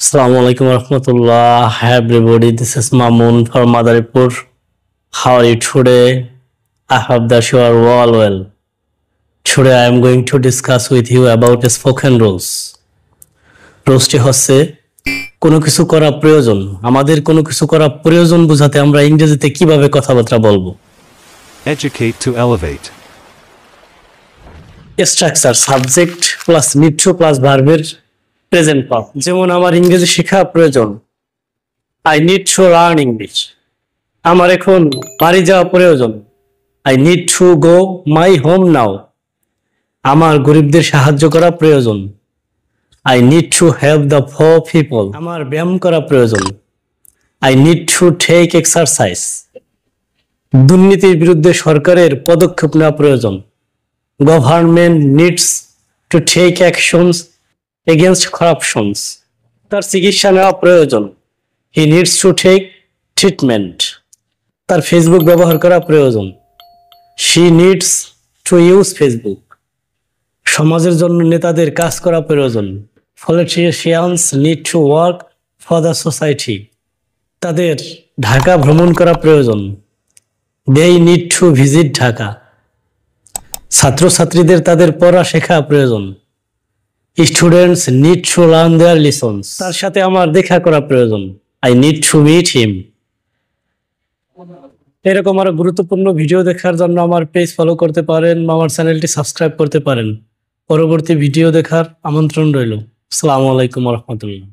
Assalamualaikum warahmatullah. Hi everybody, this is Mamun from Madaripur. How are you today? I hope that you are all well. Today I am going to discuss with you about spoken rules. রোজটি হচ্ছে কোনো কিছু করা প্রয়োজন। আমাদের কোনো কিছু করা প্রয়োজন বোঝাতে আমরা ইংরেজিতে কিভাবে কথাবার্তা বলবো? Educate to elevate. Structure subject plus need to plus verb এর প্রেজেন্ট ফর্ম। যেমন আমার ইংরেজি শেখা প্রয়োজন। I need to learn English. আমার এখন বাড়ি যাওয়া প্রয়োজন। I need to go my home now. আমার গরিবদের সাহায্য করা প্রয়োজন। I need to help the poor people. আমার ব্যায়াম করা প্রয়োজন। I need to take exercise. দুর্নীতির বিরুদ্ধে সরকারের পদক্ষেপ নেওয়া প্রয়োজন। Government needs to take actions against corruptions. তার চিকিৎসা নেওয়া প্রয়োজন। He needs to take treatment. তার ফেসবুক ব্যবহার করা প্রয়োজন। She needs to use Facebook. সমাজের জন্য নেতাদের কাজ করা প্রয়োজন। Politicians need to work for the society. তাদের ঢাকা ভ্রমণ করা প্রয়োজন। They need to visit Dhaka. ছাত্রছাত্রীদের তাদের পড়া শেখা প্রয়োজন। Students need to learn their lessons. তার সাথে আমার দেখা করা প্রয়োজন। I need to meet him. এরকম আরো গুরুত্বপূর্ণ ভিডিও দেখার জন্য আমার পেজ ফলো করতে পারেন, আমার চ্যানেলটি সাবস্ক্রাইব করতে পারেন। পরবর্তী ভিডিও দেখার আমন্ত্রণ রইল। আসসালামু আলাইকুম ওয়া রাহমাতুল্লাহ।